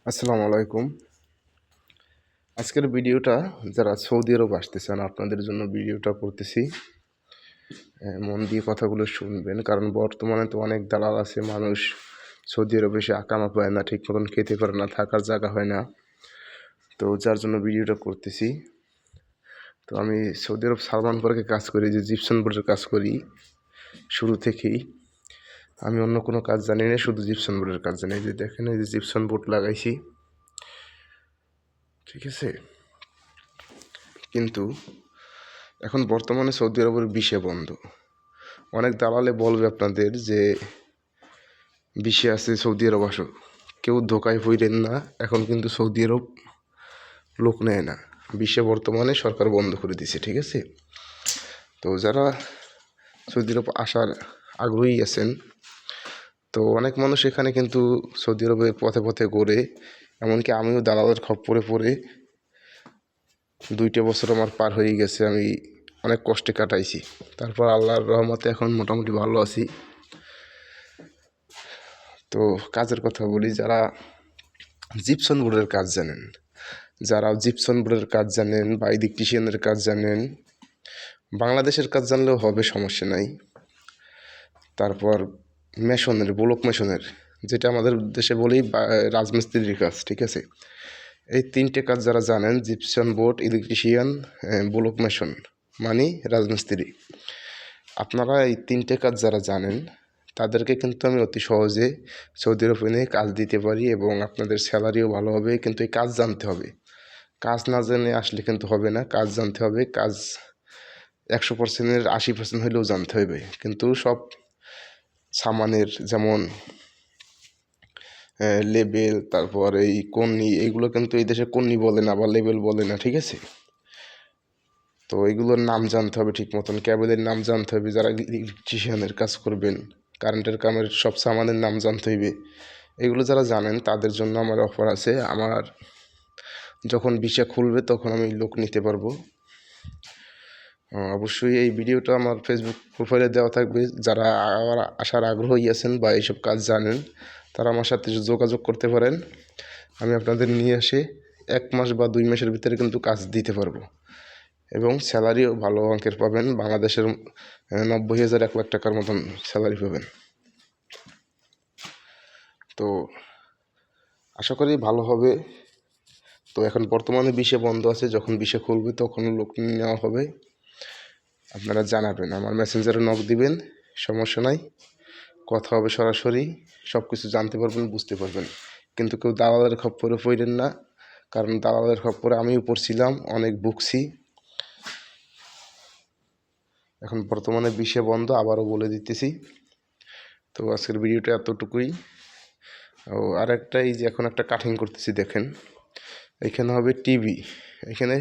আসসালামু আলাইকুম। আজকের ভিডিওটা যারা সৌদি আরব আসতে চান আপনাদের জন্য ভিডিওটা করতেছি। মন দিয়ে কথাগুলো শুনবেন, কারণ বর্তমানে তো অনেক দালাল আছে। মানুষ সৌদি আরবে এসে আকামা পায় না, ঠিক মতন খেতে পারে না, থাকার জায়গা হয় না। তো যার জন্য ভিডিওটা করতেছি। তো আমি সৌদি আরব সালমান পার্কে কাজ করি, যে জিপসন বোর্ডের কাজ করি শুরু থেকেই। আমি অন্য কোনো কাজ জানি না, শুধু জিপসন বোর্ডের কাজ জানি। যে দেখেন, এই যে জিপসন বোর্ড লাগাইছি, ঠিক আছে। কিন্তু এখন বর্তমানে সৌদি আরবের ভিসা বন্ধ। অনেক দালালে বলবে আপনাদের যে ভিসা আছে, সৌদি আরব আসো। কেউ ধোকায় পড়েন না, এখন কিন্তু সৌদি আরব লোক নেয় না। ভিসা বর্তমানে সরকার বন্ধ করে দিছে, ঠিক আছে। তো যারা সৌদি আরব আসার আগ্রহী আছেন, তো অনেক মানুষ এখানে কিন্তু সৌদি আরবে পথে পথে ঘোরে। এমনকি আমিও দালালের খপ্পরে পড়ে 2টা বছর আমার পার হয়ে গেছে। আমি অনেক কষ্টে কাটাইছি, তারপর আল্লাহর রহমতে এখন মোটামুটি ভালো আছি। তো কাজের কথা বলি, যারা জিপসন বোর্ডের কাজ জানেন, বা ইলেকট্রিশিয়ানের কাজ জানেন, বাংলাদেশের কাজ জানলেও হবে, সমস্যা নাই। তারপর ব্লক মেশনের, যেটা আমাদের দেশে বলি রাজমিস্ত্রির কাজ, ঠিক আছে। এই 3টে কাজ যারা জানেন, gypsum board, electrician, block mason মানে রাজমিস্ত্রি, আপনারা এই 3টে কাজ যারা জানেন তাদেরকে কিন্তু আমি অতি সহজে সৌদি আরব এনে কাজ দিতে পারি, এবং আপনাদের স্যালারিও ভালো হবে। কিন্তু এই কাজ জানতে হবে, কাজ না জেনে আসলে কিন্তু হবে না। কাজ জানতে হবে, কাজ 100%-এর 80% হলেও জানতে হবে। কিন্তু সব সামানের, যেমন লেবেল, তারপর এই কন্নি, এইগুলো কিন্তু এই দেশে কন্নি বলে না বা লেবেল বলে না, ঠিক আছে। তো এইগুলোর নাম জানতে হবে ঠিক মতন, ক্যাবেলের নাম জানতে হবে। যারা ইলেকট্রিশিয়ানের কাজ করবেন, কারেন্টের কামের সব সামানের নাম জানতে হইবে। এগুলো যারা জানেন তাদের জন্য আমার অফার আছে। আমার যখন ভিসা খুলবে তখন আমি লোক নিতে পারবো। অবশ্যই এই ভিডিওটা আমার ফেসবুক প্রোফাইলে দেওয়া থাকবে। যারা আসার আগ্রহী আছেন বা এইসব কাজ জানেন, তারা আমার সাথে যোগাযোগ করতে পারেন। আমি আপনাদের নিয়ে এসে 1 মাস বা 2 মাসের ভিতরে কিন্তু কাজ দিতে পারবো, এবং স্যালারিও ভালো অঙ্কের পাবেন। বাংলাদেশের 90,000 1 লাখ টাকার মতন স্যালারি পাবেন। তো আশা করি ভালো হবে। তো এখন বর্তমানে ভিসা বন্ধ আছে, যখন ভিসা খুলবে তখন লোক নেওয়া হবে। আপনারা জানাবেন, আমার মেসেঞ্জারে নক দিবেন, সমস্যা নাই, কথা হবে সরাসরি। সব কিছু জানতে পারবেন, বুঝতে পারবেন। কিন্তু কেউ দালালের খপ্পরে পড়েন না, কারণ দালালের খপ্পরে আমিও পড়ছিলাম, অনেক ভুগছি। এখন বর্তমানে ভিসা বন্ধ, আবারও বলে দিতেছি। তো আজকের ভিডিওটা এতটুকুই। আরেকটা, এই যে এখন একটা কাটিং করতেছি, দেখেন এখানে হবে টিভি, এখানে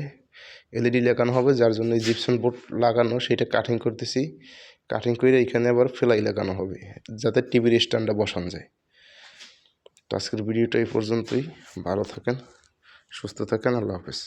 এলইডি লাগানো হবে, যার জন্য এই জিপসন বোর্ড লাগানো, সেটা কাটিং করতেছি। কাটিং করে এখানে আবার ফেলাই লাগানো হবে, যাতে টিভির স্ট্যান্ডটা বসানো যায়। তো আজকের ভিডিওটা এই পর্যন্তই। ভালো থাকেন, সুস্থ থাকেন, আল্লাহ হাফেজ।